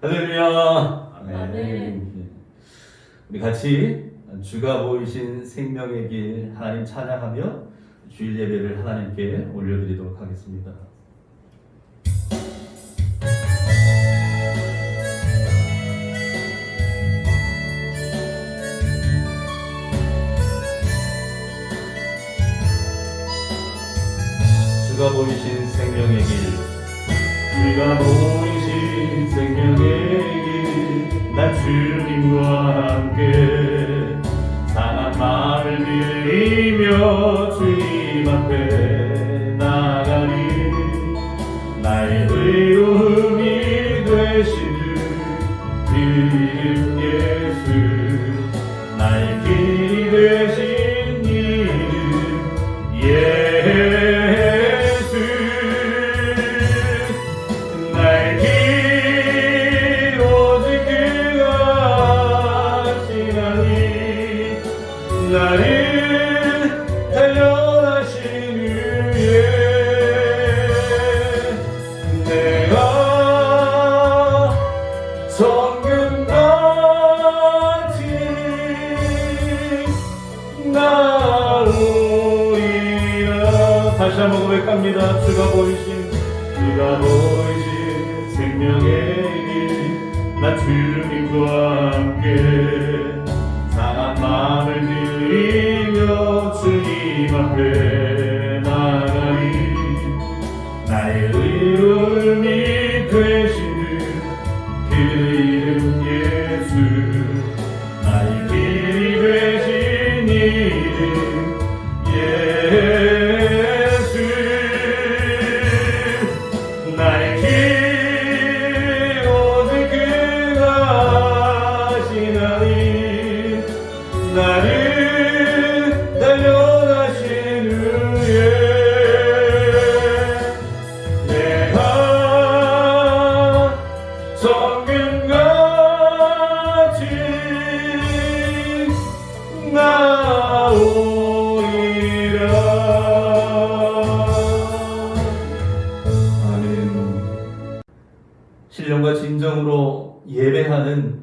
할렐루야. 아멘. 우리 같이 주가 보이신 생명의 길 하나님 찬양하며 주일 예배를 하나님께 올려드리도록 하겠습니다. 주가 보이신 생명의 길, 주가 보이신 생명의 길, 나 주님과 함께 상한 마음을 들이며 주님 앞에 나가니 나의 의로움이 되신 그 이름 예수, 나의 길이 되신 이름 예수. 나를 달려가신 후에 내가 정금같이 나오리라. 다시 한번 고백합니다. 주가 보이신 생명의 길, 나 주님과 함께 상한 마음을 들이며 주님 앞에 나가니 나의 의로움이 되시는 그 이름 예수, 나의 길이 되신 이름 예수. 나의 길 오직 그가 하시나니 나를 달려가신 후에 내가 정금같이 나오리라. 아멘. 신령과 진정으로 예배하는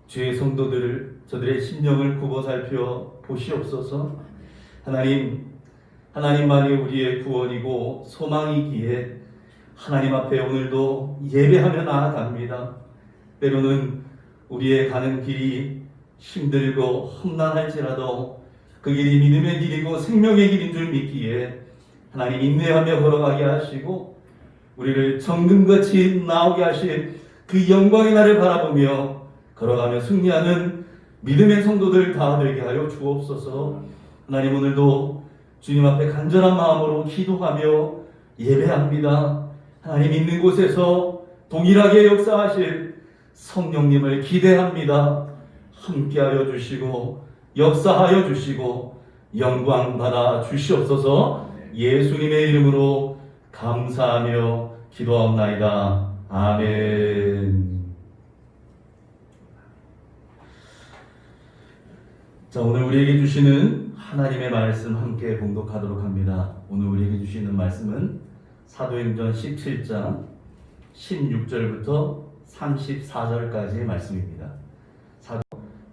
주의 성도들을 저들의 심령을 굽어 살펴 보시옵소서. 하나님만이 우리의 구원이고 소망이기에 하나님 앞에 오늘도 예배하며 나아갑니다. 때로는 우리의 가는 길이 힘들고 험난할지라도 그 길이 믿음의 길이고 생명의 길인 줄 믿기에 하나님 인내하며 걸어가게 하시고 우리를 정금같이 나오게 하신 그 영광의 날을 바라보며 걸어가며 승리하는 믿음의 성도들 다 되게 하여 주옵소서. 하나님, 오늘도 주님 앞에 간절한 마음으로 기도하며 예배합니다. 하나님 있는 곳에서 동일하게 역사하실 성령님을 기대합니다. 함께하여 주시고 역사하여 주시고 영광 받아 주시옵소서. 예수님의 이름으로 감사하며 기도하옵나이다. 아멘. 자, 오늘 우리에게 주시는 하나님의 말씀 함께 봉독하도록 합니다. 오늘 우리에게 주시는 말씀은 사도행전 17장 16절부터 34절까지의 말씀입니다.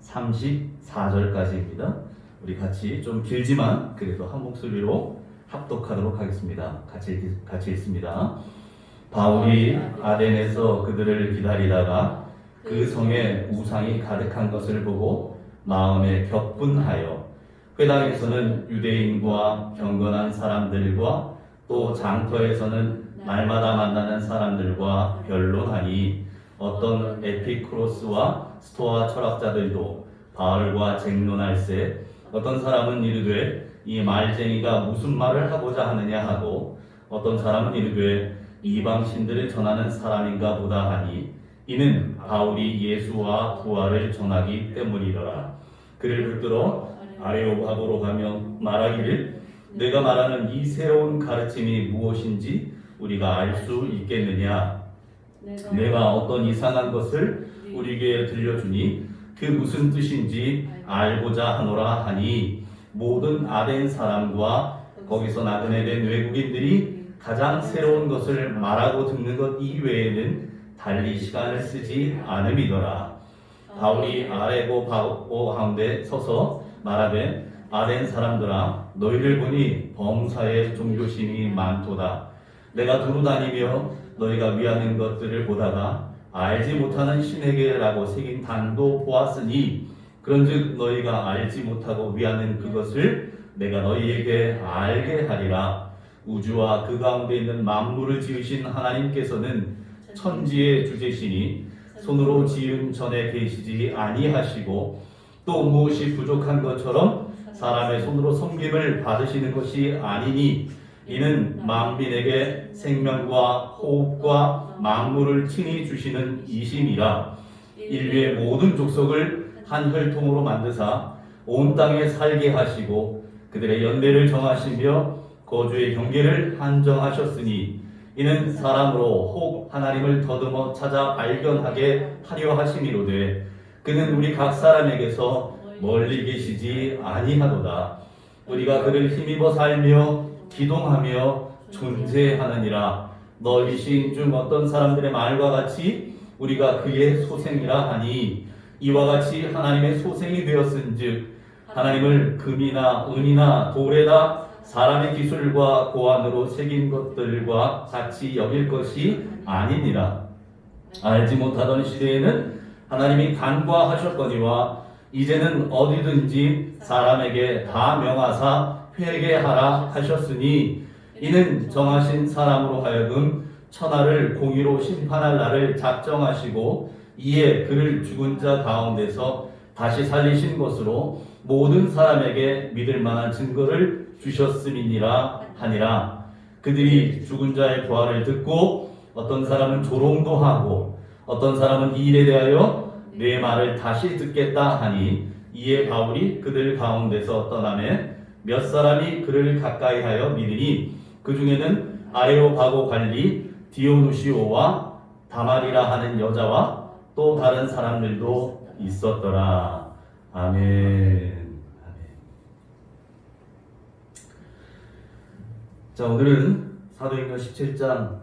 34절까지입니다. 우리 같이 좀 길지만 그래도 한 목소리로 합독하도록 하겠습니다. 같이 읽습니다. 바울이 아덴에서 그들을 기다리다가 그 성에 우상이 가득한 것을 보고 마음에 격분하여 회당에서는 유대인과 경건한 사람들과 또 장터에서는 날마다 만나는 사람들과 변론하니 어떤 에피쿠로스와 스토아 철학자들도 바울과 쟁론할세 어떤 사람은 이르되 이 말쟁이가 무슨 말을 하고자 하느냐 하고 어떤 사람은 이르되 이방 신들을 전하는 사람인가 보다 하니 이는 바울이 예수와 부활을 전하기 때문이더라. 그를 붙들어 아레오파고로 가며 말하기를 내가 말하는 이 새로운 가르침이 무엇인지 우리가 알 수 있겠느냐. 내가 어떤 이상한 것을 우리에게 들려주니 그 무슨 뜻인지 알고자 하노라 하니 모든 아덴 사람과 거기서 나그네된 외국인들이 가장 새로운 것을 말하고 듣는 것 이외에는 달리 시간을 쓰지 않음이더라. 바울이 아레고 바오 가운데 서서 말하되 아덴 사람들아 너희를 보니 범사에 종교심이 많도다. 내가 두루 다니며 너희가 위하는 것들을 보다가 알지 못하는 신에게라고 새긴 단도 보았으니 그런즉 너희가 알지 못하고 위하는 그것을 내가 너희에게 알게 하리라. 우주와 그 가운데 있는 만물을 지으신 하나님께서는 천지의 주제시니 손으로 지은 전에 계시지 아니하시고 또 무엇이 부족한 것처럼 사람의 손으로 섬김을 받으시는 것이 아니니 이는 만민에게 생명과 호흡과 만물을 친히 주시는 이심이라. 인류의 모든 족속을 한 혈통으로 만드사 온 땅에 살게 하시고 그들의 연대를 정하시며 거주의 경계를 한정하셨으니 이는 사람으로 혹 하나님을 더듬어 찾아 발견하게 하려 하심이로되 그는 우리 각 사람에게서 멀리 계시지 아니하도다. 우리가 그를 힘입어 살며 기동하며 존재하느니라. 너희신 중 어떤 사람들의 말과 같이 우리가 그의 소생이라 하니 이와 같이 하나님의 소생이 되었은즉 하나님을 금이나 은이나 돌에다 사람의 기술과 고안으로 새긴 것들과 같이 여길 것이 아니니라. 알지 못하던 시대에는 하나님이 간과하셨거니와 이제는 어디든지 사람에게 다 명하사 회개하라 하셨으니 이는 정하신 사람으로 하여금 천하를 공의로 심판할 날을 작정하시고 이에 그를 죽은 자 가운데서 다시 살리신 것으로 모든 사람에게 믿을 만한 증거를 주셨음이니라 하니라. 그들이 죽은 자의 부활을 듣고 어떤 사람은 조롱도 하고 어떤 사람은 이 일에 대하여 내 말을 다시 듣겠다 하니 이에 바울이 그들 가운데서 떠나매 몇 사람이 그를 가까이하여 믿으니 그 중에는 아레오바고 관리 디오누시오와 다말이라 하는 여자와 또 다른 사람들도 있었더라. 아멘. 자, 오늘은 사도행전 17장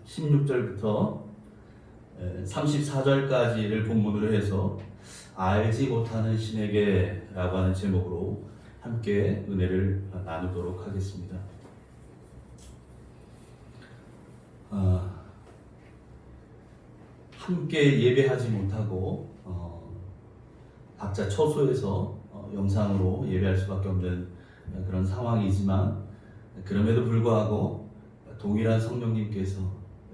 16절부터 34절까지를 본문으로 해서 알지 못하는 신에게 라고 하는 제목으로 함께 은혜를 나누도록 하겠습니다. 함께 예배하지 못하고 각자 처소에서 영상으로 예배할 수밖에 없는 그런 상황이지만 그럼에도 불구하고 동일한 성령님께서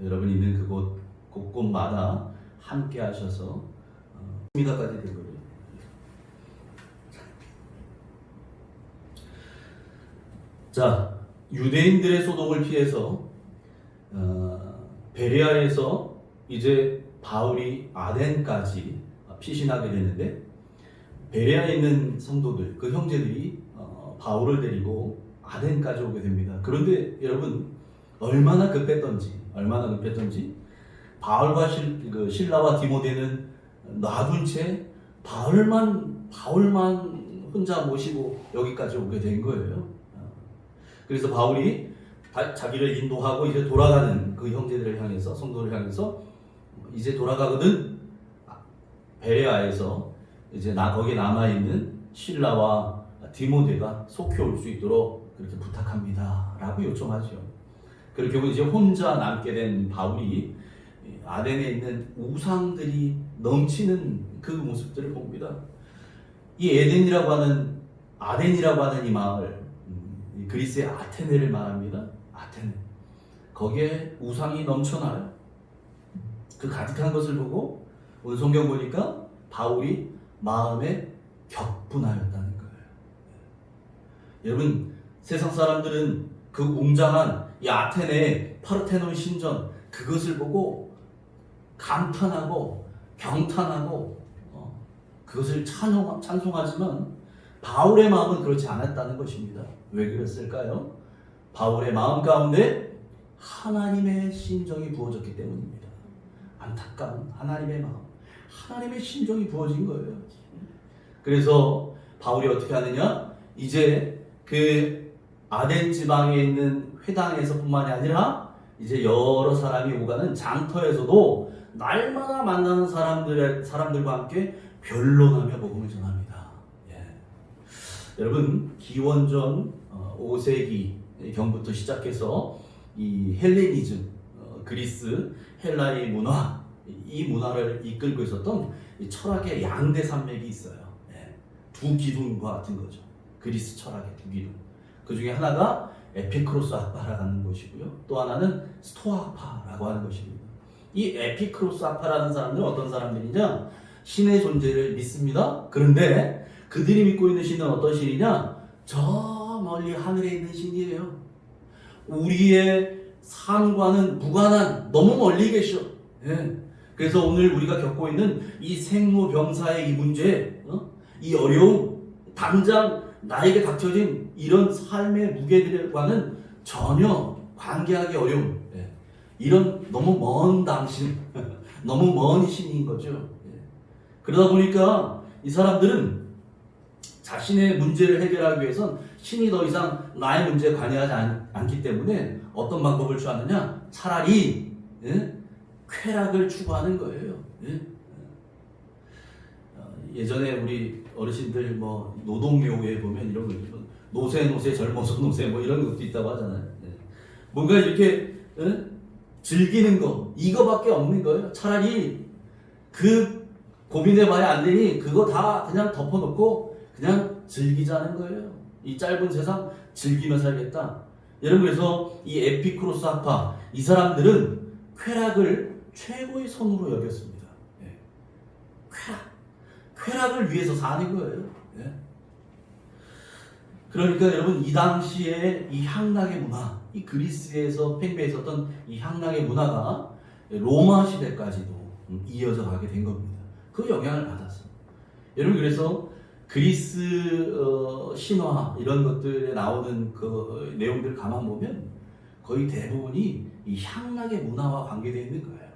여러분 있는 그곳 곳곳마다 함께 하셔서 미가까지 된 거예요. 자, 유대인들의 소동을 피해서 베레아에서 이제 바울이 아덴까지 피신하게 되는데 베레아에 있는 성도들, 그 형제들이 바울을 데리고 아덴까지 오게 됩니다. 그런데 여러분 얼마나 급했던지 바울과 실라와 디모데는 놔둔 채 바울만 혼자 모시고 여기까지 오게 된 거예요. 그래서 바울이 자기를 인도하고 이제 돌아가는 그 형제들을 향해서 성도를 향해서 이제 돌아가거든 베레아에서 이제 거기에 남아 있는 실라와 디모데가 속히 올 수 있도록 그렇게 부탁합니다라고 요청하죠. 그리고 이제 혼자 남게 된 바울이 아덴에 있는 우상들이 넘치는 그 모습들을 봅니다. 이 아덴이라고 하는 이 마을, 그리스의 아테네를 말합니다. 아테네. 거기에 우상이 넘쳐나요. 그 가득한 것을 보고 오늘 성경 보니까 바울이 마음에 격분하였다는 거예요. 여러분, 세상 사람들은 그 웅장한 이 아테네의 파르테논 신전 그것을 보고 감탄하고 경탄하고 그것을 찬송하지만 바울의 마음은 그렇지 않았다는 것입니다. 왜 그랬을까요? 바울의 마음 가운데 하나님의 심정이 부어졌기 때문입니다. 안타까운 하나님의 마음, 하나님의 심정이 부어진 거예요. 그래서 바울이 어떻게 하느냐? 이제 그 아덴 지방에 있는 회당에서뿐만이 아니라 이제 여러 사람이 오가는 장터에서도 날마다 만나는 사람들과 함께 변론하며 복음을 전합니다. 예. 여러분 기원전 5세기 경부터 시작해서 이 헬레니즘, 그리스 헬라의 문화, 이 문화를 이끌고 있었던 이 철학의 양대 산맥이 있어요. 예. 두 기둥과 같은 거죠. 그리스 철학의 두 기둥. 그 중에 하나가 에피크로스 학파라는 것이고요. 또 하나는 스토아 학파라고 하는 것입니다. 이 에피크로스 학파라는 사람들은 어떤 사람들이냐? 신의 존재를 믿습니다. 그런데 그들이 믿고 있는 신은 어떤 신이냐? 저 멀리 하늘에 있는 신이에요. 우리의 삶과는 무관한, 너무 멀리 계셔. 예. 그래서 오늘 우리가 겪고 있는 이 생로병사의 이 문제, 이 어려움, 당장 나에게 닥쳐진 이런 삶의 무게들과는 전혀 관계하기 어려운, 예. 이런 너무 먼 당신, 너무 먼 신인 거죠. 예. 그러다 보니까 이 사람들은 자신의 문제를 해결하기 위해선 신이 더 이상 나의 문제에 관여하지 않기 때문에 어떤 방법을 취하느냐? 차라리, 예? 쾌락을 추구하는 거예요. 예? 예전에 우리 어르신들 뭐 노동묘에 보면 이런 거 있죠. 노세 젊어서 노세 뭐 이런 것도 있다고 하잖아요. 예. 뭔가 이렇게, 예? 즐기는 거 이거밖에 없는 거예요. 차라리 그 고민해봐야 안 되니 그거 다 그냥 덮어놓고 그냥 즐기자는 거예요. 이 짧은 세상 즐기며 살겠다. 여러분, 그래서 이 에피쿠로스 학파, 이 사람들은 쾌락을 최고의 선으로 여겼습니다. 예. 쾌락을 위해서 사는 거예요. 예. 그러니까 여러분, 이 당시에 이 향락의 문화, 이 그리스에서 팽배해 있었던 이 향락의 문화가 로마 시대까지도 이어져 가게 된 겁니다. 그 영향을 받았어요. 여러분, 그래서 그리스 신화 이런 것들에 나오는 그 내용들 가만 보면 거의 대부분이 이 향락의 문화와 관계되어 있는 거예요.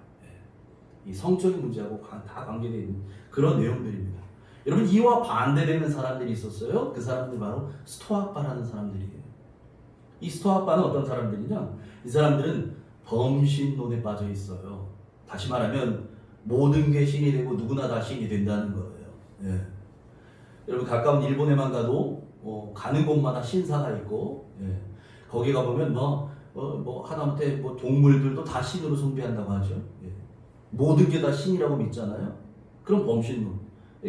이 성적인 문제하고 다 관계되어 있는 그런 내용들입니다. 여러분, 이와 반대되는 사람들이 있었어요. 그 사람들이 바로 스토아파라는 사람들이에요. 이 스토아파는 어떤 사람들이냐? 이 사람들은 범신론에 빠져 있어요. 다시 말하면 모든 게 신이 되고 누구나 다 신이 된다는 거예요. 예. 여러분, 가까운 일본에만 가도 가는 곳마다 신사가 있고, 예. 거기 가보면 하다못해 동물들도 다 신으로 숭배한다고 하죠. 예. 모든 게 다 신이라고 믿잖아요. 그럼 범신론.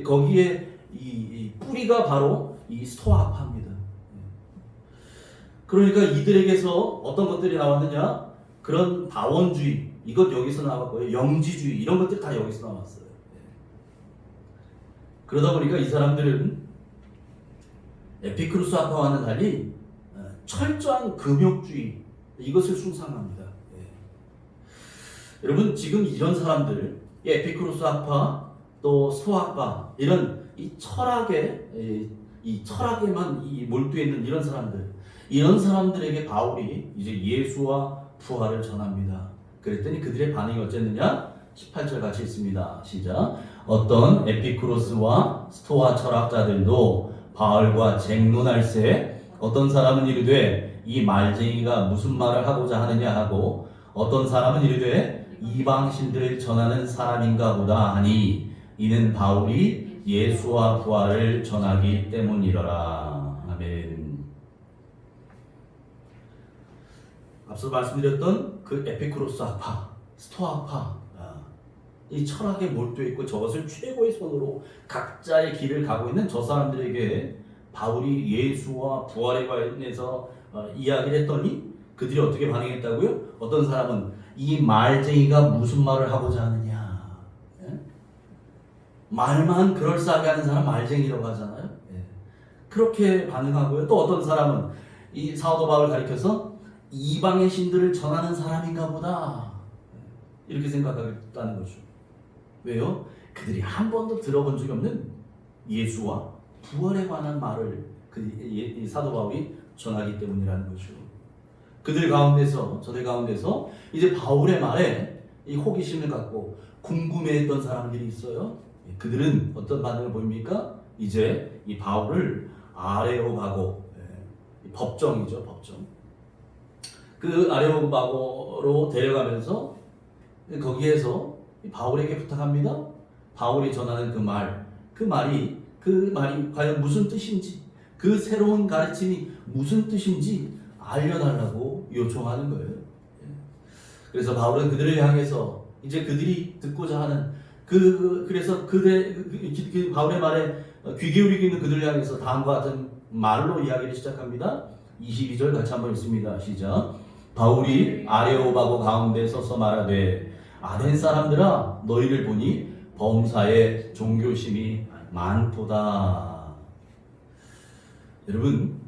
거기에 이 뿌리가 바로 이 스토아파입니다. 그러니까 이들에게서 어떤 것들이 나왔느냐? 그런 다원주의, 이것 여기서 나왔고요. 영지주의, 이런 것들이 다 여기서 나왔어요. 그러다 보니까 이 사람들은 에피크루스 학파와는 달리 철저한 금욕주의, 이것을 숭상합니다. 여러분, 지금 이런 사람들, 에피크루스 학파, 또 스토아파, 이런 이 철학에만 몰두해 있는 이런 사람들에게 바울이 이제 예수와 부활을 전합니다. 그랬더니 그들의 반응이 어쨌느냐? 18절 같이 있습니다. 시작. 어떤 에피쿠로스와 스토아 철학자들도 바울과 쟁론할세, 어떤 사람은 이르되 이 말쟁이가 무슨 말을 하고자 하느냐 하고, 어떤 사람은 이르되 이방신들을 전하는 사람인가 보다 하니, 이는 바울이 예수와 부활을 전하기 때문이더라. 아멘. 앞서 말씀드렸던 그 에피쿠로스 학파, 스토아 학파, 이 철학에 몰두해 있고 저것을 최고의 손으로 각자의 길을 가고 있는 저 사람들에게 바울이 예수와 부활에 관해서 이야기를 했더니 그들이 어떻게 반응했다고요? 어떤 사람은 이 말쟁이가 무슨 말을 하고자 하느냐, 예? 말만 그럴싸하게 하는 사람 말쟁이라고 하잖아요. 예. 그렇게 반응하고요. 또 어떤 사람은 이 사도 바울을 가리켜서 이방의 신들을 전하는 사람인가 보다, 이렇게 생각하겠다는 거죠. 왜요? 그들이 한 번도 들어본 적이 없는 예수와 부활에 관한 말을 이 사도 바울이 전하기 때문이라는 거죠. 저들 가운데서 이제 바울의 말에 이 호기심을 갖고 궁금해했던 사람들이 있어요. 그들은 어떤 반응을 보입니까? 이제 이 바울을 아레오바고, 법정이죠, 법정. 그 아레오바고로 데려가면서 거기에서 바울에게 부탁합니다. 바울이 전하는 그 말이 과연 무슨 뜻인지, 그 새로운 가르침이 무슨 뜻인지 알려달라고 요청하는 거예요. 그래서 바울은 그들을 향해서 이제 그들이 듣고자 하는 그래서 바울의 말에 귀 기울이고 있는 그들을 향해서 다음과 같은 말로 이야기를 시작합니다. 22절 같이 한번 읽습니다. 시작. 바울이 아레오바고 가운데 서서 말하되 아덴 사람들아 너희를 보니 범사에 종교심이 많도다. 여러분,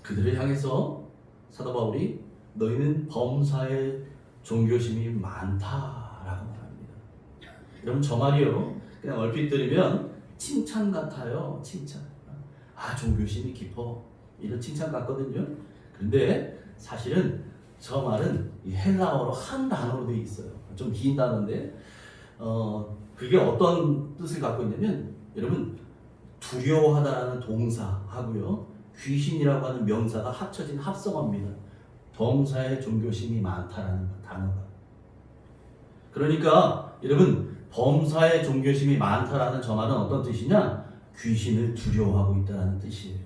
그들을 향해서 사도 바울이 너희는 범사에 종교심이 많다라고 말합니다. 여러분, 저 말이요 그냥 얼핏 들으면 칭찬 같아요. 칭찬. 종교심이 깊어, 이런 칭찬 같거든요. 그런데 사실은 저 말은 이 헬라어로 한 단어로 되어 있어요. 좀 긴 단어인데 그게 어떤 뜻을 갖고 있냐면, 여러분, 두려워하다라는 동사하고요 귀신이라고 하는 명사가 합쳐진 합성어입니다. 범사에 종교심이 많다라는 단어가. 그러니까 여러분, 범사에 종교심이 많다라는 저 말은 어떤 뜻이냐? 귀신을 두려워하고 있다라는 뜻이에요.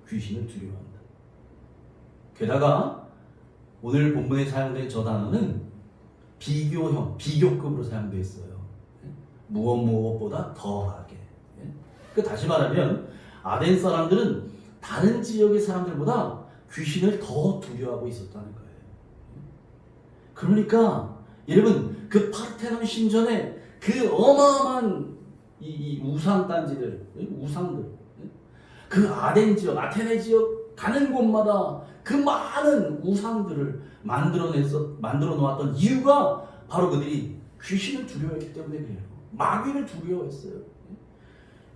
귀신을 두려워한다. 게다가 오늘 본문에 사용된 저 단어는 비교급으로 사용되어 있어요. 무엇보다 더하게. 다시 말하면 아덴 사람들은 다른 지역의 사람들보다 귀신을 더 두려워하고 있었다는 거예요. 그러니까 여러분, 그 파르테논 신전에 그 어마어마한 이 우상단지들, 우상들, 그 아덴 지역, 아테네 지역 가는 곳마다 그 많은 우상들을 만들어 놓았던 이유가 바로 그들이 귀신을 두려워했기 때문에 그래요. 마귀를 두려워했어요.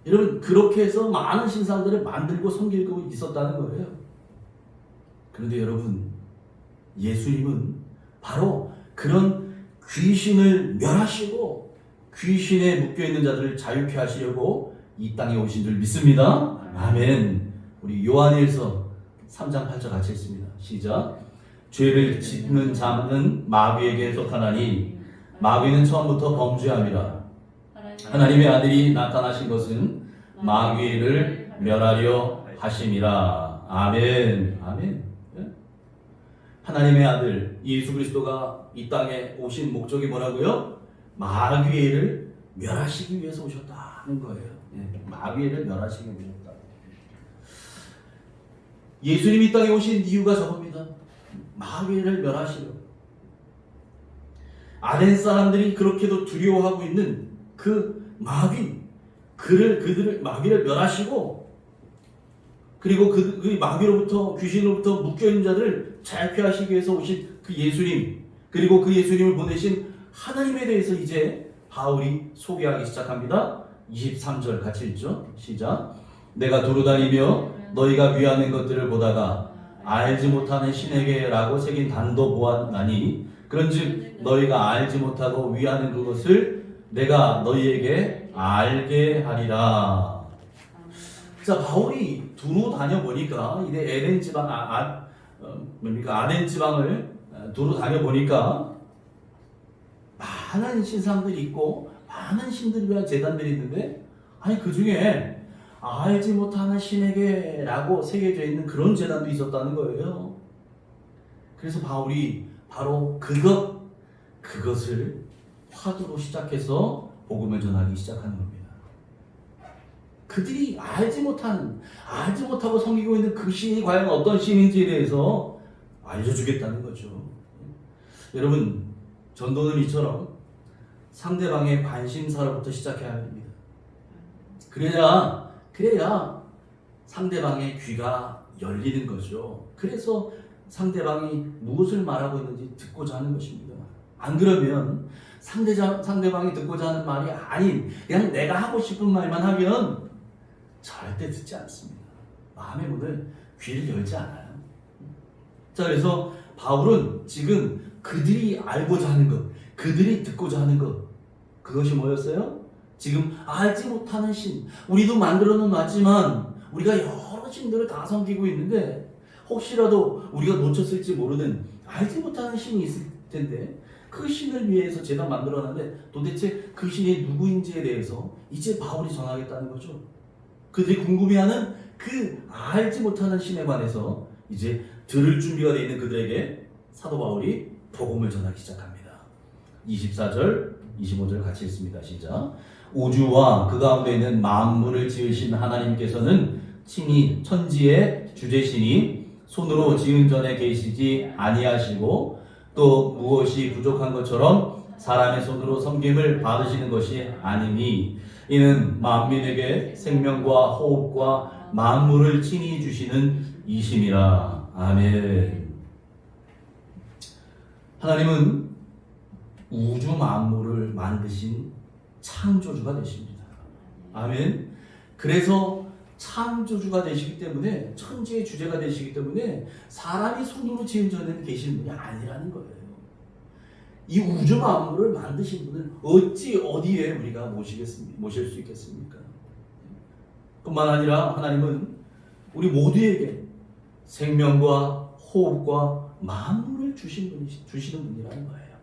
여러분, 그렇게 해서 많은 신상들을 만들고 섬기고 있었다는 거예요. 그런데 여러분, 예수님은 바로 그런 귀신을 멸하시고 귀신에 묶여있는 자들을 자유케 하시려고 이 땅에 오신 줄 믿습니다. 아멘. 우리 요한일서 3장 8절 같이 읽습니다. 시작. 죄를 짓는 자는 마귀에게 속하나니 마귀는 처음부터 범죄함이라. 하나님의 아들이 나타나신 것은 마귀를 멸하려 하심이라. 아멘. 아멘. 하나님의 아들 예수 그리스도가 이 땅에 오신 목적이 뭐라고요? 마귀를 멸하시기 위해서 오셨다는 거예요. 마귀를 멸하시기 위해서 오셨다. 예수님이 이 땅에 오신 이유가 저겁니다. 마귀를 멸하시려. 아덴 사람들이 그렇게도 두려워하고 있는 그 그들을 마귀를 멸하시고, 그리고 그 마귀로부터, 귀신으로부터 묶여있는 자들을 자유케 하시기 위해서 오신 그 예수님, 그리고 그 예수님을 보내신 하나님에 대해서 이제 바울이 소개하기 시작합니다. 23절 같이 읽죠. 시작. 내가 두루다니며 너희가 위하는 것들을 보다가 알지 못하는 신에게라고 새긴 단도 보았나니 그런즉 너희가 알지 못하고 위하는 그것을 내가 너희에게 알게 하리라. 자, 바울이 두루 다녀보니까 이제 에덴 지방 아덴 지방을 두루 다녀보니까 많은 신상들이 있고 많은 신들이와 제단들이 있는데, 그 중에 알지 못하는 신에게라고 새겨져 있는 그런 제단도 있었다는 거예요. 그래서 바울이 바로 그것을 화두로 시작해서 복음을 전하기 시작하는 겁니다. 그들이 알지 못하고 섬기고 있는 그 신이 과연 어떤 신인지에 대해서 알려주겠다는 거죠. 여러분, 전도는 이처럼 상대방의 관심사로부터 시작해야 합니다. 그래야 상대방의 귀가 열리는 거죠. 그래서 상대방이 무엇을 말하고 있는지 듣고자 하는 것입니다. 안 그러면 상대방이 듣고자 하는 말이 아닌 그냥 내가 하고 싶은 말만 하면 절대 듣지 않습니다. 마음의 문을, 귀를 열지 않아요. 자, 그래서 바울은 지금 그들이 알고자 하는 것, 그들이 듣고자 하는 것, 그것이 뭐였어요? 지금 알지 못하는 신, 우리도 만들어 놓았지만 우리가 여러 신들을 다 섬기고 있는데 혹시라도 우리가 놓쳤을지 모르는 알지 못하는 신이 있을 텐데, 그 신을 위해서 제단 만들어놨는데 도대체 그 신이 누구인지에 대해서 이제 바울이 전하겠다는 거죠. 그들이 궁금해하는 그 알지 못하는 신에 관해서 이제 들을 준비가 되어 있는 그들에게 사도 바울이 복음을 전하기 시작합니다. 24절, 25절 같이 읽습니다. 시작. 우주와 그 가운데 있는 만물을 지으신 하나님께서는 친히 천지의 주제시니 손으로 지은 전에 계시지 아니하시고 또 무엇이 부족한 것처럼 사람의 손으로 섬김을 받으시는 것이 아니니 이는 만민에게 생명과 호흡과 만물을 친히 주시는 이심이라. 아멘. 하나님은 우주 만물을 만드신 창조주가 되십니다. 아멘. 그래서 창조주가 되시기 때문에 천지의 주제가 되시기 때문에 사람이 손으로 지은 전에는 계신 분이 아니라는 거예요. 이 우주 만물을 만드신 분은 어찌 어디에 우리가 모실 수 있겠습니까? 뿐만 아니라 하나님은 우리 모두에게 생명과 호흡과 만물을 주시는 분이라는 거예요.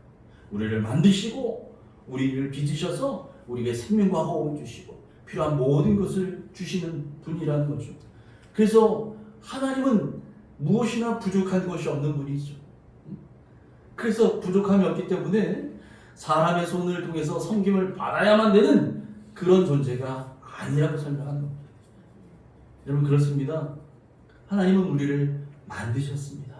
우리를 만드시고 우리를 빚으셔서 우리에게 생명과 호흡을 주시고 필요한 모든 것을 주시는 분이라는 거죠. 그래서 하나님은 무엇이나 부족한 것이 없는 분이죠. 그래서 부족함이 없기 때문에 사람의 손을 통해서 섬김을 받아야만 되는 그런 존재가 아니라고 설명하는 겁니다. 여러분 그렇습니다. 하나님은 우리를 만드셨습니다.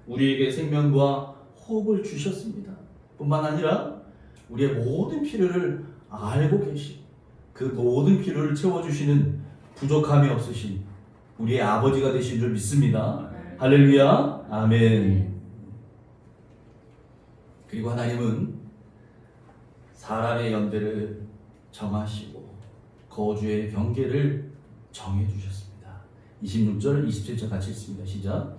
우리에게 생명과 호흡을 주셨습니다. 뿐만 아니라 우리의 모든 필요를 알고 계시고 그 모든 필요를 채워주시는 부족함이 없으신 우리의 아버지가 되신 줄 믿습니다. 할렐루야. 아멘. 그리고 하나님은 사람의 연대를 정하시고 거주의 경계를 정해주셨습니다. 26절, 27절 같이 읽습니다. 시작.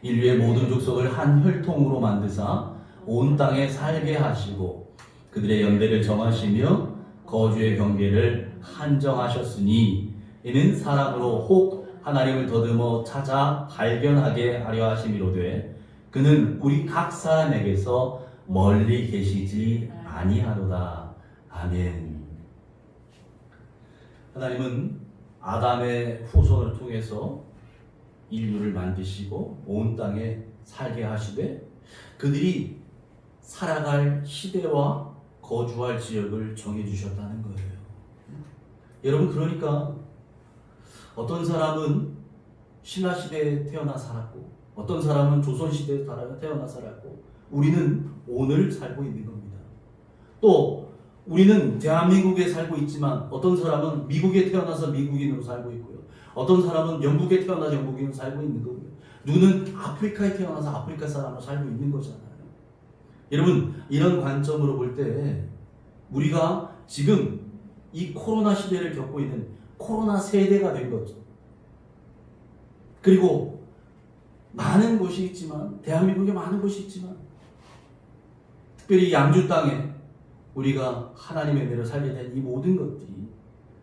인류의 모든 족속을 한 혈통으로 만드사 온 땅에 살게 하시고 그들의 연대를 정하시며 거주의 경계를 한정하셨으니 이는 사람으로 혹 하나님을 더듬어 찾아 발견하게 하려 하심이로되 그는 우리 각 사람에게서 멀리 계시지 아니하도다. 아멘. 하나님은 아담의 후손을 통해서 인류를 만드시고 온 땅에 살게 하시되 그들이 살아갈 시대와 거주할 지역을 정해주셨다는 거예요. 여러분 그러니까 어떤 사람은 신라시대에 태어나 살았고 어떤 사람은 조선시대에 태어나 살았고 우리는 오늘 살고 있는 겁니다. 또 우리는 대한민국에 살고 있지만 어떤 사람은 미국에 태어나서 미국인으로 살고 있고요. 어떤 사람은 영국에 태어나서 영국인으로 살고 있는 거고요. 누구는 아프리카에 태어나서 아프리카 사람으로 살고 있는 거잖아요. 여러분 이런 관점으로 볼 때 우리가 지금 이 코로나 시대를 겪고 있는 코로나 세대가 된 거죠. 그리고 많은 곳이 있지만 대한민국에 많은 곳이 있지만 특별히 양주 땅에 우리가 하나님의 은혜로 살게 된 이 모든 것들이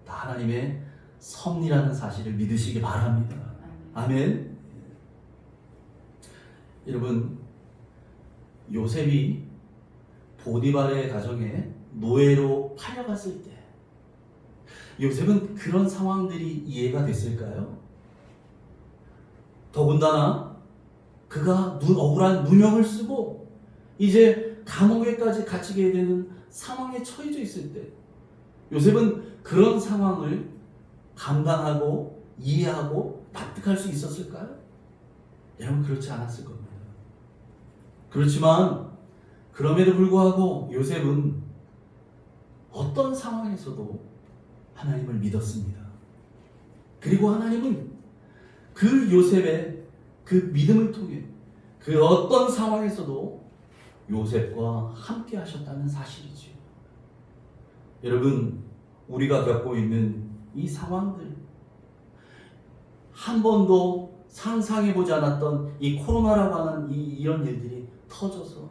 다 하나님의 섭리라는 사실을 믿으시기 바랍니다. 아멘. 여러분 요셉이 보디발의 가정에 노예로 팔려갔을 때 요셉은 그런 상황들이 이해가 됐을까요? 더군다나 그가 억울한 누명을 쓰고 이제 감옥에까지 갇히게 되는 상황에 처해져 있을 때 요셉은 그런 상황을 감당하고 이해하고 납득할 수 있었을까요? 여러분 그렇지 않았을 겁니다. 그렇지만 그럼에도 불구하고 요셉은 어떤 상황에서도 하나님을 믿었습니다. 그리고 하나님은 그 요셉의 그 믿음을 통해 그 어떤 상황에서도 요셉과 함께 하셨다는 사실이지요. 여러분 우리가 겪고 있는 이 상황들 한 번도 상상해보지 않았던 이 코로나라고 하는 이런 일들이 터져서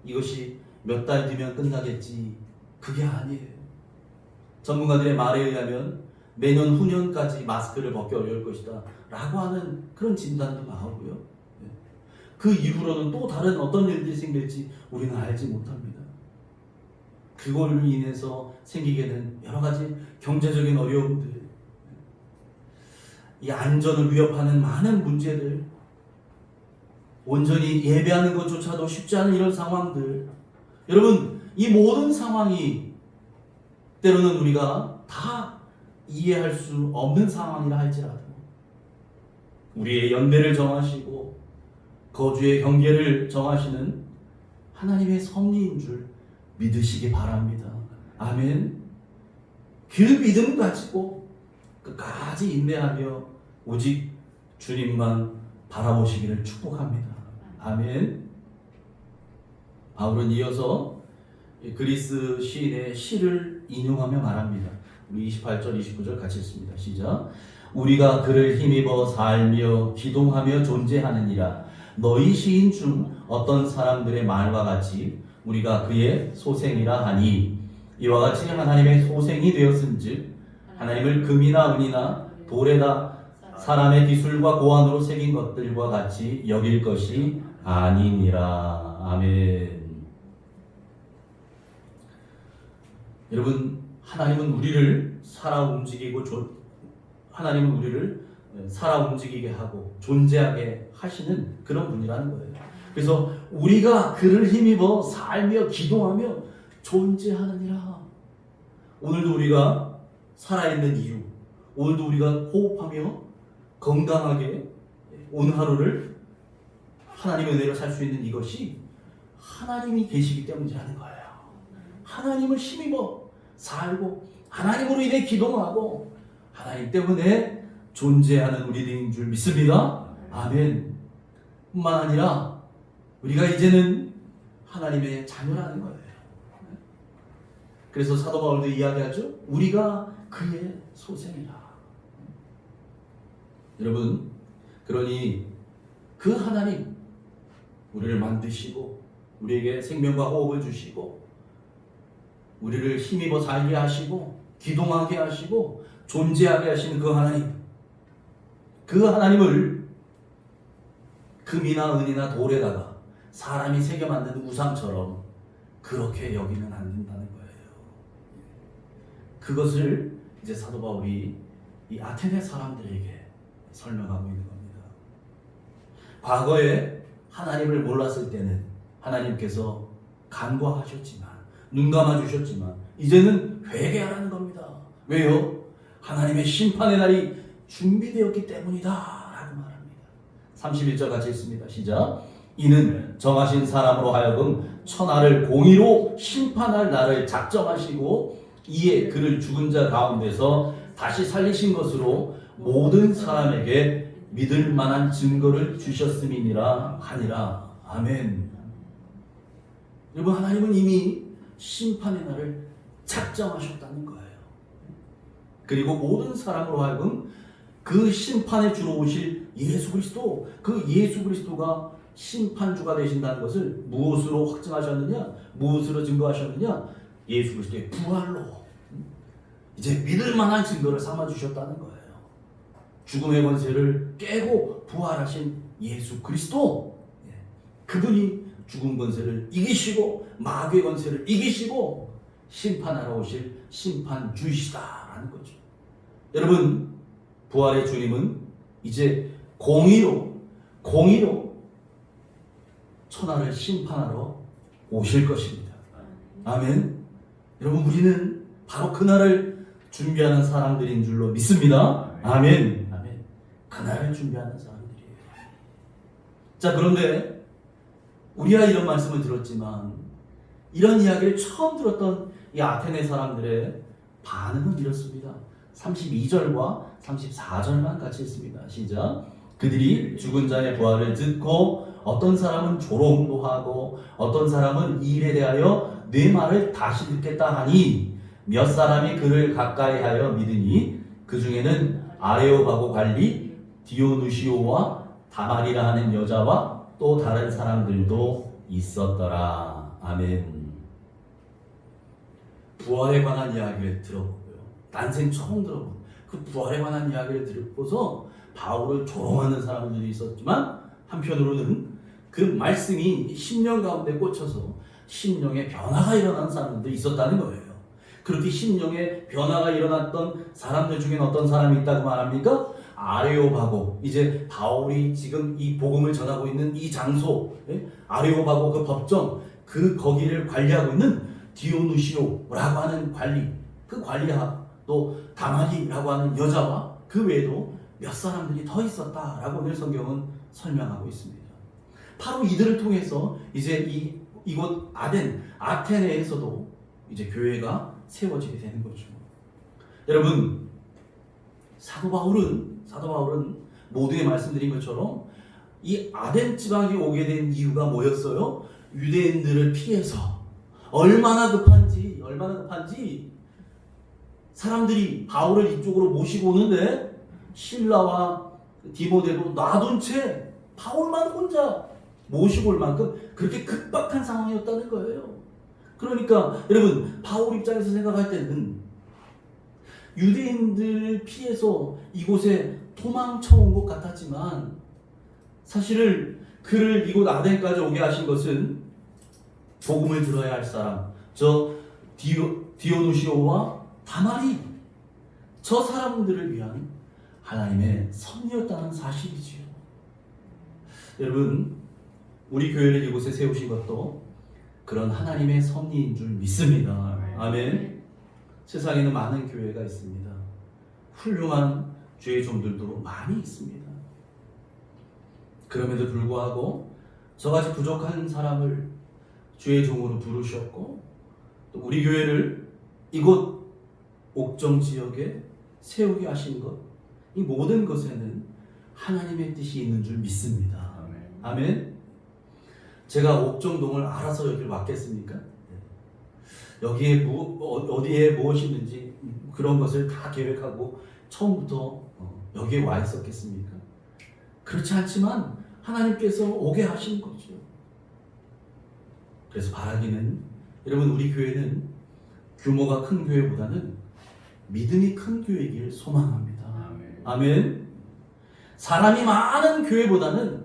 이것이 몇 달 뒤면 끝나겠지 그게 아니에요. 전문가들의 말에 의하면 내년 후년까지 마스크를 벗기 어려울 것이다 라고 하는 그런 진단도 나오고요. 그 이후로는 또 다른 어떤 일들이 생길지 우리는 알지 못합니다. 그걸로 인해서 생기게 된 여러 가지 경제적인 어려움들, 이 안전을 위협하는 많은 문제들, 온전히 예배하는 것조차도 쉽지 않은 이런 상황들, 여러분 이 모든 상황이 때로는 우리가 다 이해할 수 없는 상황이라 할지라도 우리의 연대를 정하시고 거주의 경계를 정하시는 하나님의 섭리인 줄 믿으시기 바랍니다. 아멘. 그 믿음 가지고 끝까지 인내하며 오직 주님만 바라보시기를 축복합니다. 아멘. 바울은 이어서 그리스 시인의 시를 인용하며 말합니다. 우리 28절 29절 같이 읽습니다. 시작. 우리가 그를 힘입어 살며 기동하며 존재하느니라. 너희 시인 중 어떤 사람들의 말과 같이 우리가 그의 소생이라 하니, 이와 같이 하나님의 소생이 되었은즉 하나님을 금이나 은이나 돌에다 사람의 기술과 고안으로 새긴 것들과 같이 여길 것이 아니니라. 아멘. 여러분, 하나님은 우리를 하나님은 우리를 살아 움직이게 하고 존재하게 하시는 그런 분이라는 거예요. 그래서 우리가 그를 힘입어 살며 기동하며 존재하느니라. 오늘도 우리가 살아있는 이유, 오늘도 우리가 호흡하며 건강하게 오늘 하루를 하나님의 은혜로 살 수 있는 이것이 하나님이 계시기 때문이라는 거예요. 하나님을 힘입어 살고 하나님으로 인해 기동하고 하나님 때문에 존재하는 우리들인 줄 믿습니다. 아멘. 뿐만 아니라 우리가 이제는 하나님의 자녀라는 거예요. 그래서 사도 바울도 이야기하죠. 우리가 그의 소생이라. 여러분, 그러니 그 하나님, 우리를 만드시고 우리에게 생명과 호흡을 주시고 우리를 힘입어 살게 하시고 기동하게 하시고 존재하게 하시는 그 하나님, 그 하나님을 금이나 은이나 돌에다가 사람이 새겨 만든 우상처럼 그렇게 여기면 안 된다는 거예요. 그것을 이제 사도 바울이 이 아테네 사람들에게 설명하고 있는 겁니다. 과거에 하나님을 몰랐을 때는 하나님께서 간과하셨지만, 눈 감아주셨지만 이제는 회개하라는 겁니다. 왜요? 하나님의 심판의 날이 준비되었기 때문이다 라고 말합니다. 31절 같이 읽습니다. 시작. 이는 정하신 사람으로 하여금 천하를 공의로 심판할 날을 작정하시고 이에 그를 죽은 자 가운데서 다시 살리신 것으로 모든 사람에게 믿을 만한 증거를 주셨음이니라 하니라. 아멘. 여러분, 하나님은 이미 심판의 날을 작정하셨다는 거예요. 그리고 모든 사람으로 하여금 그 심판에 주로 오실 예수 그리스도, 그 예수 그리스도가 심판주가 되신다는 것을 무엇으로 확증하셨느냐? 무엇으로 증거하셨느냐? 예수 그리스도의 부활로 이제 믿을 만한 증거를 삼아주셨다는 거예요. 죽음의 권세를 깨고 부활하신 예수 그리스도, 그분이 죽음 권세를 이기시고 마귀의 권세를 이기시고 심판하러 오실 심판주이시다라는 거죠. 여러분, 부활의 주님은 이제 공의로 천하를 심판하러 오실 것입니다. 아멘. 여러분, 우리는 바로 그날을 준비하는 사람들인 줄로 믿습니다. 아멘. 아멘. 그날을 준비하는 사람들이에요. 자, 그런데 우리가 이런 말씀을 들었지만 이런 이야기를 처음 들었던 이 아테네 사람들의 반응은 이렇습니다. 32절과 34절만 같이 읽습니다. 시작. 그들이 죽은 자의 부활을 듣고 어떤 사람은 조롱도 하고 어떤 사람은 이 일에 대하여 네 말을 다시 듣겠다 하니 몇 사람이 그를 가까이하여 믿으니 그 중에는 아레오바고 관리 디오누시오와 다말이라 하는 여자와 또 다른 사람들도 있었더라. 아멘. 부활에 관한 이야기를 들어보고요. 난생 처음 들어본 그 부활에 관한 이야기를 듣고서 바울을 조롱하는 사람들이 있었지만 한편으로는 그 말씀이 심령 가운데 꽂혀서 심령의 변화가 일어나는 사람들도 있었다는 거예요. 그렇게 심령의 변화가 일어났던 사람들 중에 어떤 사람이 있다고 말합니까? 아레오바고, 이제 바울이 지금 이 복음을 전하고 있는 이 장소, 아레오바고 그 법정, 그 거기를 관리하고 있는 디오누시오라고 하는 관리, 그 관리하, 또 다마리라고 하는 여자와 그 외에도 몇 사람들이 더 있었다라고 오늘 성경은 설명하고 있습니다. 바로 이들을 통해서 이제 이곳 아테네에서도 이제 교회가 세워지게 되는 거죠. 여러분, 사도 바울은 모두에 말씀드린 것처럼 이 아덴 지방에 오게 된 이유가 뭐였어요? 유대인들을 피해서 얼마나 급한지 사람들이 바울을 이쪽으로 모시고 오는데 실라와 디모데도 놔둔 채 바울만 혼자 모시고 올 만큼 그렇게 급박한 상황이었다는 거예요. 그러니까 여러분, 바울 입장에서 생각할 때는 유대인들 피해서 이곳에 도망쳐 온 것 같았지만 사실은 그를 이곳 아덴까지 오게 하신 것은 복음을 들어야 할 사람, 저 디오누시오와 다마리, 저 사람들을 위한 하나님의 섭리였다는 사실이지요. 여러분, 우리 교회를 이곳에 세우신 것도 그런 하나님의 섭리인 줄 믿습니다. 아멘. 세상에는 많은 교회가 있습니다. 훌륭한 주의 종들도 많이 있습니다. 그럼에도 불구하고 저같이 부족한 사람을 주의 종으로 부르셨고 또 우리 교회를 이곳 옥정 지역에 세우게 하신 것, 이 모든 것에는 하나님의 뜻이 있는 줄 믿습니다. 아멘. 제가 옥정동을 알아서 여기를 왔겠습니까? 여기에 어디에 무엇이 있는지 그런 것을 다 계획하고 처음부터 여기에 와 있었겠습니까? 그렇지 않지만 하나님께서 오게 하신 거죠. 그래서 바라기는, 여러분, 우리 교회는 규모가 큰 교회보다는 믿음이 큰 교회이길 소망합니다. 아멘. 사람이 많은 교회보다는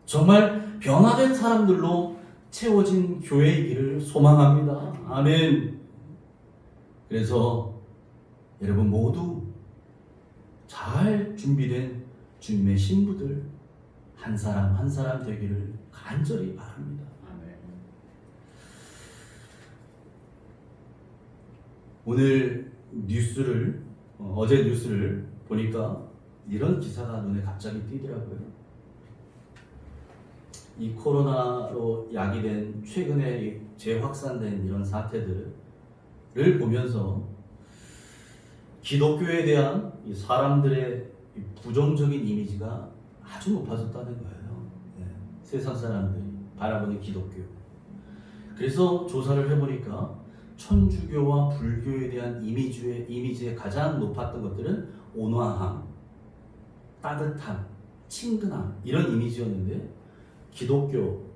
정말 변화된 사람들로 채워진 교회이기를 소망합니다. 아멘. 그래서 여러분 모두 잘 준비된 주님의 신부들 한 사람 한 사람 되기를 간절히 바랍니다. 오늘 뉴스를 어제 뉴스를 보니까 이런 기사가 눈에 갑자기 띄더라고요. 이 코로나로 야기된 최근에 재확산된 이런 사태들을 보면서 기독교에 대한 이 사람들의 부정적인 이미지가 아주 높아졌다는 거예요. 세상 사람들이 바라보는 기독교. 그래서 조사를 해보니까 천주교와 불교에 대한 이미지에 가장 높았던 것들은 온화함, 따뜻함, 친근함 이런 이미지였는데 기독교,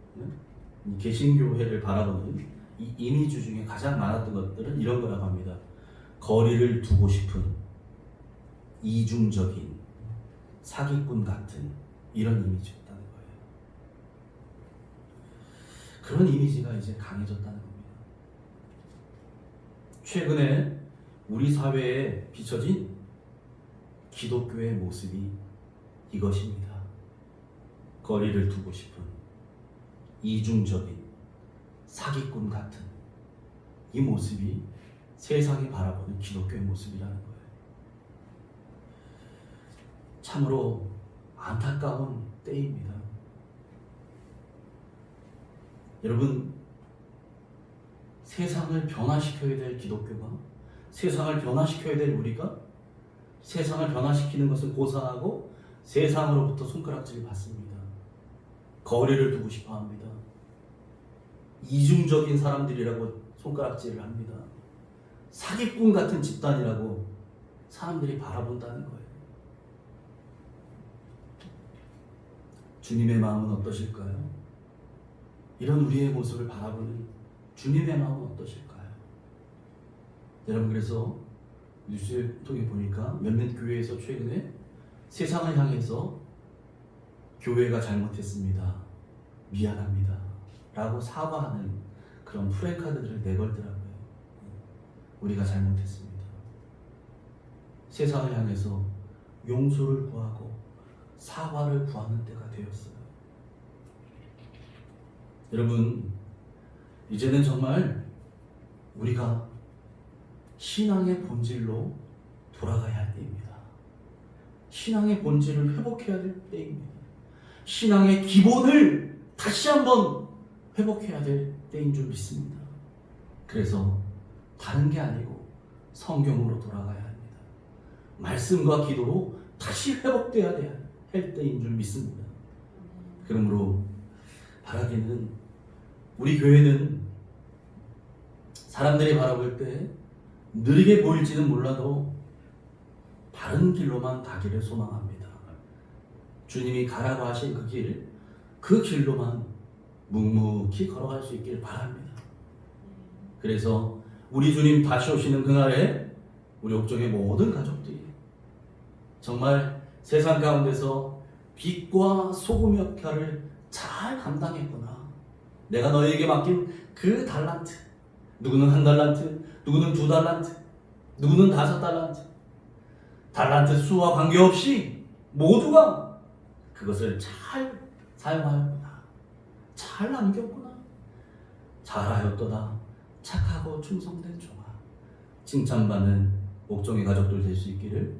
개신교회를 바라보는 이 이미지 중에 가장 많았던 것들은 이런 거라고 합니다. 거리를 두고 싶은, 이중적인, 사기꾼 같은 이런 이미지였다는 거예요. 그런 이미지가 이제 강해졌다는 겁니다. 최근에 우리 사회에 비춰진 기독교의 모습이 이것입니다. 거리를 두고 싶은, 이중적인, 사기꾼 같은 이 모습이 세상이 바라보는 기독교의 모습이라는 거예요. 참으로 안타까운 때입니다. 여러분, 세상을 변화시켜야 될 기독교가, 세상을 변화시켜야 될 우리가 세상을 변화시키는 것을 고사하고 세상으로부터 손가락질을 받습니다. 거리를 두고 싶어 합니다. 이중적인 사람들이라고 손가락질을 합니다. 사기꾼 같은 집단이라고 사람들이 바라본다는 거예요. 주님의 마음은 어떠실까요? 이런 우리의 모습을 바라보는 주님의 마음은 어떠실까요? 여러분, 그래서 뉴스를 통해 보니까 몇몇 교회에서 최근에 세상을 향해서 교회가 잘못했습니다, 미안합니다 라고 사과하는 그런 프랜카드들을 내걸더라고요. 우리가 잘못했습니다. 세상을 향해서 용서를 구하고 사과를 구하는 때가 되었어요. 여러분, 이제는 정말 우리가 신앙의 본질로 돌아가야 할 때입니다. 신앙의 본질을 회복해야 될 때입니다. 신앙의 기본을 다시 한번 회복해야 될 때인 줄 믿습니다. 그래서 다른 게 아니고 성경으로 돌아가야 합니다. 말씀과 기도로 다시 회복돼야 할 때인 줄 믿습니다. 그러므로 바라기는 우리 교회는 사람들이 바라볼 때 느리게 보일지는 몰라도 바른 길로만 가기를 소망합니다. 주님이 가라고 하신 그 길로만 묵묵히 걸어갈 수 있기를 바랍니다. 그래서 우리 주님 다시 오시는 그날에 우리 옥정의 모든 가족들이 정말 세상 가운데서 빛과 소금 역할을 잘 감당했구나. 내가 너에게 맡긴 그 달란트, 누구는 1달란트, 누구는 2달란트, 누구는 5달란트, 달란트 수와 관계없이 모두가 그것을 잘 사용하였구나. 잘 남겼구나. 잘하였도다. 착하고 충성된 종아. 칭찬받는 옥정의 가족들 될 수 있기를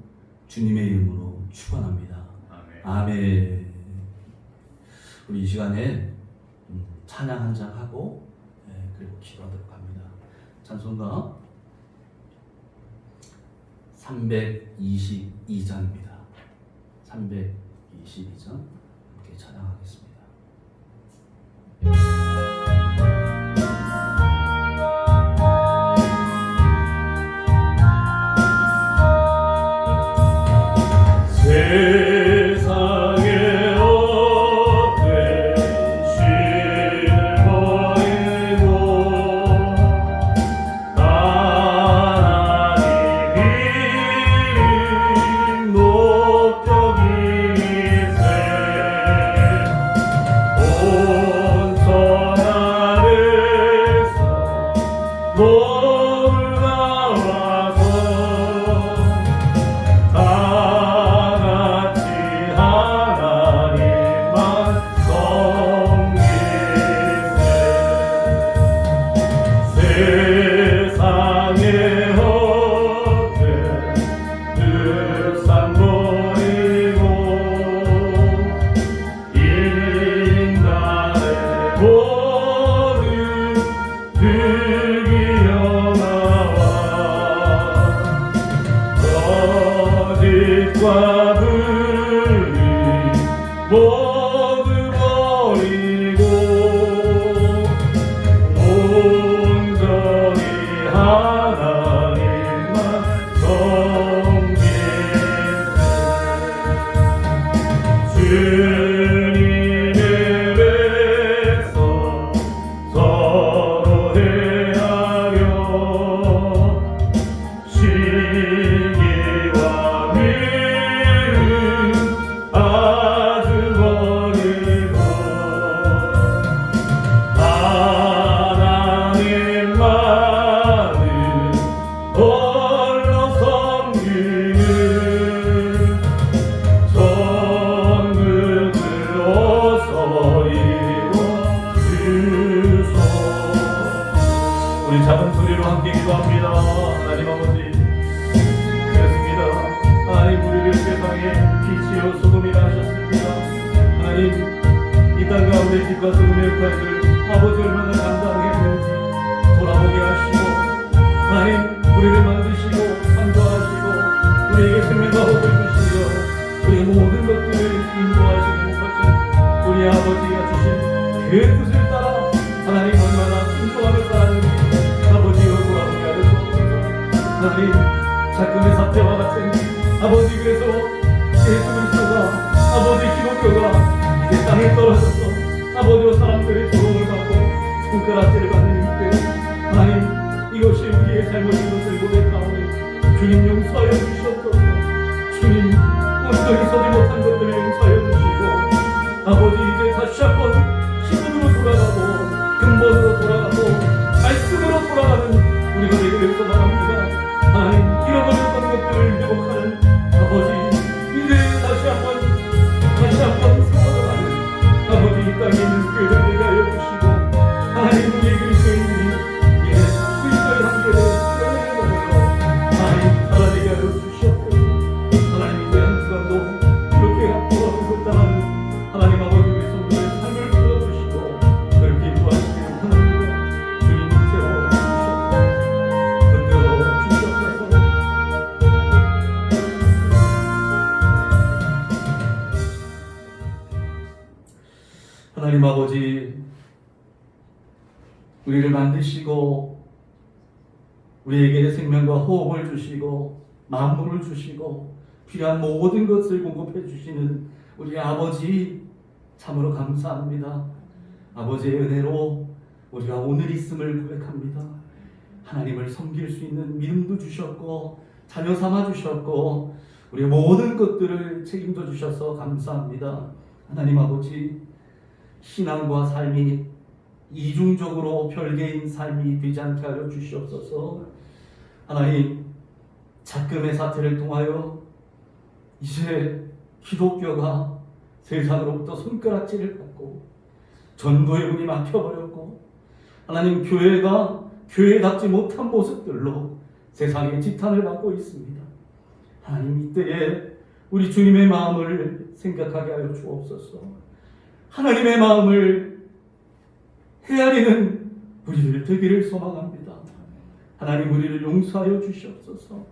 주님의 이름으로 축원합니다. 아멘. 우리 이 시간에 찬양 한 장 하고 그리고 기도하도록 합니다. 찬송가 322장입니다. 322장 함께 찬양하겠습니다. 세상에 어떤 신을 버리고 하나님 이름 높여기세 온 천하에서 몸을 나와서 세상의 헛된 득산 버리고 인간의 보는 득이여 나와 거짓과 불의 모두 버리고 온전히 하나님만 섬기세 주님의 백성 서로 대하여 시기와 미움 아주 버리고 하나님만을 홀로 섬기는 천국을 어서 이루어주소. 우리 작은 소리로 함께 기도합니다. 하나님 아버지, 그렇습니다. 하나님, 우리를 세상에 빛이요 소금이라 하셨습니다. 하나님, 이 땅 가운데 빛과 소금의 역할을 아버지 얼마나 감당했는지 돌아보게 하시고, 하나님, 우리를 만드시고 창조하시고 우리에게 생명과 호흡을 주시며 우리의 모든 것들을 인도하시고 목하신 우리 아버지가 주신 그 뜻을 따라 하나님 얼마나 순종하며 살았는지 아버지가 돌아보게 하셨옵소서. 하나님, 작금의 사태와 같은 아버지, 그래서 예수 그리스도가 아버지 기독교가 이제 땅에 떨어져서 아버지와 사람들의 조롱을 받고 손가락질을 받는 이때 하나님, 이것이 우리의 잘못인 것을 고백하오니 주님 용서하여 주시옵소서. 주님, 온전히 서지 못한 것들을 용서하여 주시고 아버지, 이제 다시 한번 힘을 하나님 아버지, 우리를 만드시고 우리에게 생명과 호흡을 주시고 만물을 주시고 필요한 모든 것을 공급해 주시는 우리 아버지, 참으로 감사합니다. 아버지의 은혜로 우리가 오늘 있음을 고백합니다. 하나님을 섬길 수 있는 믿음도 주셨고 자녀 삼아 주셨고 우리의 모든 것들을 책임져 주셔서 감사합니다. 하나님 아버지, 신앙과 삶이 이중적으로 별개인 삶이 되지 않게 하여 주시옵소서. 하나님, 작금의 사태를 통하여 이제 기독교가 세상으로부터 손가락질을 받고 전도의 문이 막혀버렸고 하나님, 교회가 교회답지 못한 모습들로 세상의 지탄을 받고 있습니다. 하나님, 이때에 우리 주님의 마음을 생각하게 하여 주옵소서. 하나님의 마음을 헤아리는 우리를 되기를 소망합니다. 하나님, 우리를 용서하여 주시옵소서.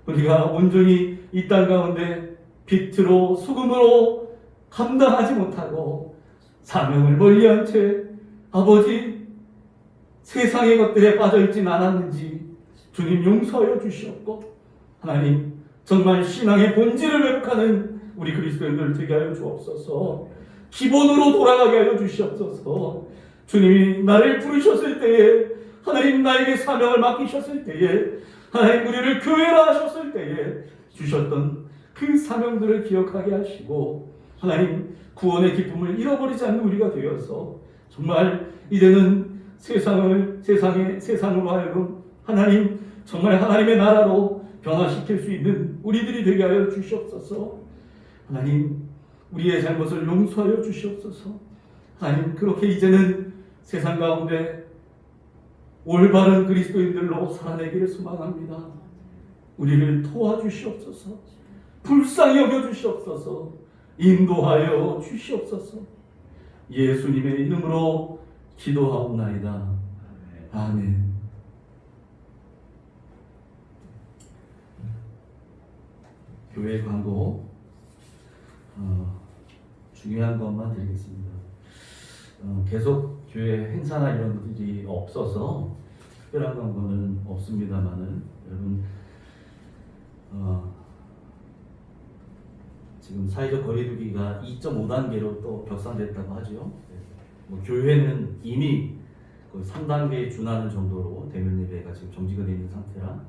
우리가 온전히 이 땅 가운데 빛으로 소금으로 감당하지 못하고 사명을 멀리한 채 아버지 세상의 것들에 빠져있진 않았는지 주님 용서하여 주시옵고, 하나님 정말 신앙의 본질을 회복하는 우리 그리스도인들 되게 하여 주옵소서. 기본으로 돌아가게 하여 주시옵소서. 주님이 나를 부르셨을 때에, 하나님 나에게 사명을 맡기셨을 때에, 하나님 우리를 교회라 하셨을 때에 주셨던 그 사명들을 기억하게 하시고, 하나님 구원의 기쁨을 잃어버리지 않는 우리가 되어서 정말 이제는 세상으로 하여금 하나님 정말 하나님의 나라로 변화시킬 수 있는 우리들이 되게 하여 주시옵소서. 하나님, 우리의 잘못을 용서하여 주시옵소서. 하나님, 그렇게 이제는 세상 가운데 올바른 그리스도인들로 살아내기를 소망합니다. 우리를 도와주시옵소서. 불쌍히 여겨주시옵소서. 인도하여 주시옵소서. 예수님의 이름으로 기도하옵나이다. 아멘. 교회 광고 중요한 것만 드리겠습니다. 계속 교회 행사나 이런 것들이 없어서 특별한 광고는 없습니다만은, 여러분 지금 사회적 거리두기가 2.5단계로 또 격상됐다고 하죠. 뭐 교회는 이미 거의 3단계에 준하는 정도로 대면 예배가 지금 정지가 되어 있는 상태라,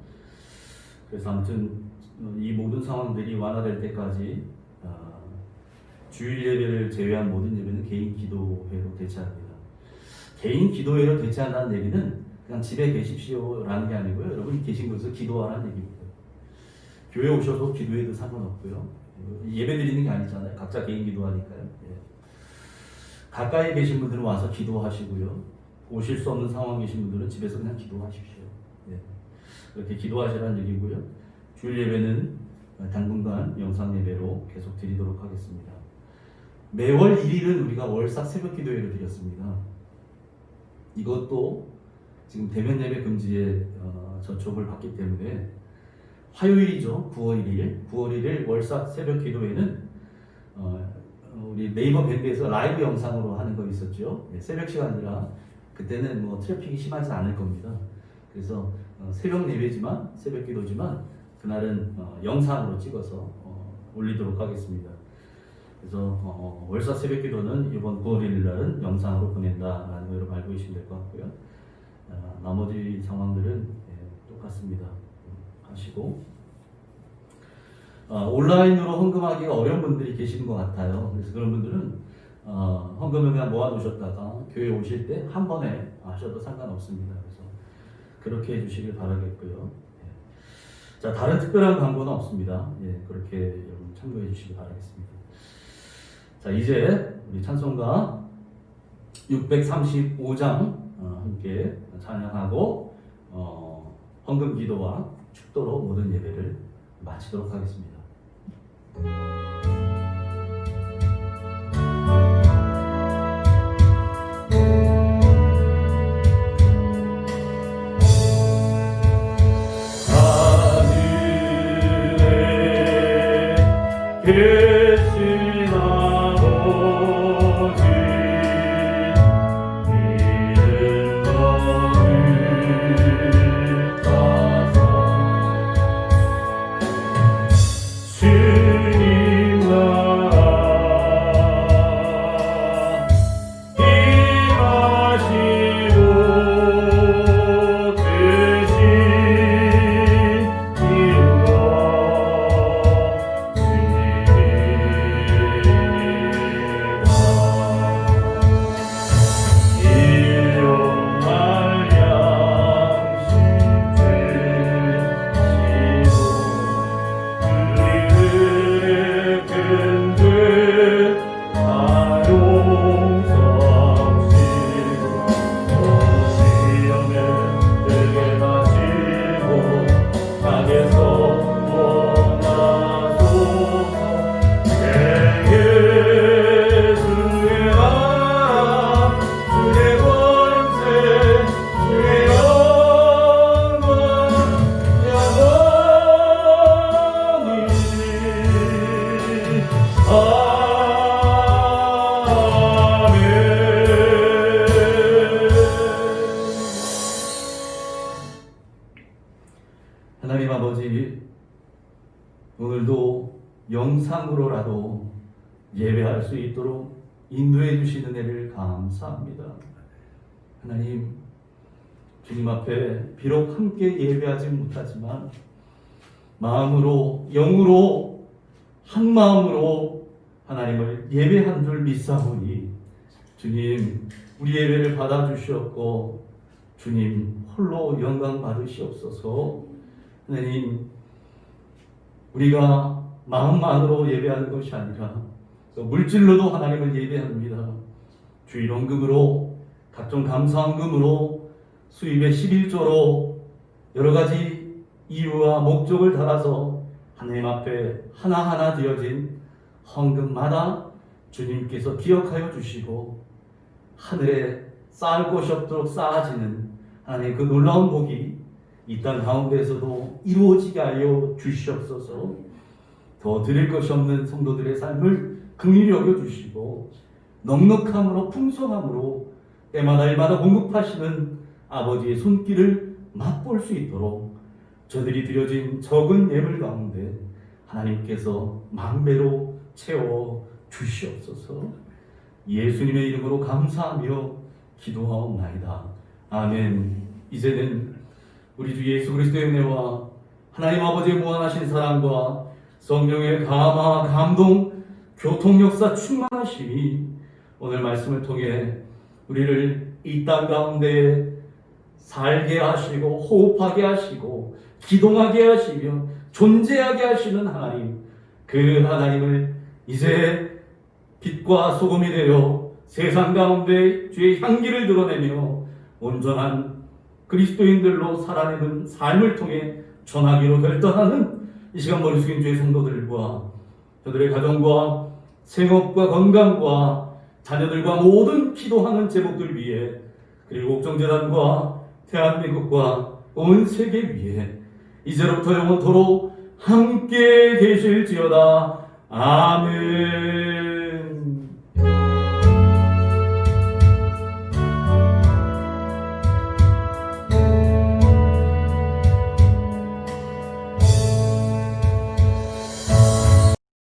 그래서 아무튼 이 모든 상황들이 완화될 때까지 주일 예배를 제외한 모든 예배는 개인 기도회로 대체합니다. 개인 기도회로 대체한다는 얘기는 그냥 집에 계십시오라는 게 아니고요. 여러분이 계신 곳에서 기도하라는 얘기입니다. 교회 오셔서 기도해도 상관없고요. 예배 드리는 게 아니잖아요. 각자 개인 기도하니까요. 가까이 계신 분들은 와서 기도하시고요. 오실 수 없는 상황에 계신 분들은 집에서 그냥 기도하십시오. 그렇게 기도하시라는 얘기고요. 주일 예배는 당분간 영상 예배로 계속 드리도록 하겠습니다. 매월 1일은 우리가 월삭 새벽 기도회를 드렸습니다. 이것도 지금 대면 예배 금지에 저촉을 받기 때문에 화요일이죠. 9월 1일 월삭 새벽 기도회는 우리 네이버 밴드에서 라이브 영상으로 하는 거 있었죠. 새벽 시간이라 그때는 뭐 트래픽이 심하지 않을 겁니다. 그래서 새벽 예배지만 새벽 기도지만 그날은 영상으로 찍어서 올리도록 하겠습니다. 그래서 월삭 새벽 기도는 이번 9월 1일 날은 영상으로 보낸다라는 거 여러분 알고 계시면 될 것 같고요. 나머지 상황들은 똑같습니다. 하시고 온라인으로 헌금하기가 어려운 분들이 계시는 것 같아요. 그래서 그런 분들은 헌금을 그냥 모아놓으셨다가 교회 오실 때 한 번에 하셔도 상관없습니다. 그래서 그렇게 해주시길 바라겠고요. 자, 다른 특별한 광고는 없습니다. 그렇게 여러분 참고해 주시기 바라겠습니다. 자, 이제 우리 찬송가 635장 함께 찬양하고 헌금 기도와 축도로 모든 예배를 마치도록 하겠습니다. 계신 아버지 오늘도 영상으로라도 예배할 수 있도록 인도해 주신 은혜를 감사합니다. 하나님, 주님 앞에 비록 함께 예배하지 못하지만 마음으로, 영으로, 한 마음으로 하나님을 예배한 줄 믿사오니 주님, 우리 예배를 받아주시옵고 주님 홀로 영광 받으시옵소서. 하나님, 우리가 마음만으로 예배하는 것이 아니라 또 물질로도 하나님을 예배합니다. 주일원금으로, 각종 감사원금으로, 수입의 11조로 여러 가지 이유와 목적을 달아서 하나님 앞에 하나하나 드려진 헌금마다 주님께서 기억하여 주시고 하늘에 쌓을 곳이 없도록 쌓아지는 하나님 그 놀라운 복이 이 땅 가운데에서도 이루어지게 하여 주시옵소서. 더 드릴 것이 없는 성도들의 삶을 긍휼히 여겨주시고 넉넉함으로 풍성함으로 때마다 일마다 공급하시는 아버지의 손길을 맛볼 수 있도록 저들이 드려진 적은 예물 가운데 하나님께서 만배로 채워 주시옵소서. 예수님의 이름으로 감사하며 기도하옵나이다. 아멘. 이제는 우리 주 예수 그리스도의 은혜와 하나님 아버지의 무한하신 사랑과 성령의 감화, 감동, 교통 역사 충만하심이 오늘 말씀을 통해 우리를 이 땅 가운데 살게 하시고 호흡하게 하시고 기동하게 하시며 존재하게 하시는 하나님, 그 하나님을 이제 빛과 소금이 되어 세상 가운데 주의 향기를 드러내며 온전한 그리스도인들로 살아내는 삶을 통해 전하기로 결단하는 이 시간 머리 숙인 주의 성도들과 저들의 가정과 생업과 건강과 자녀들과 모든 기도하는 제목들 위해, 그리고 옥정재단과 대한민국과 온 세계 위에 이제로부터 영원토록 함께 계실지어다. 아멘.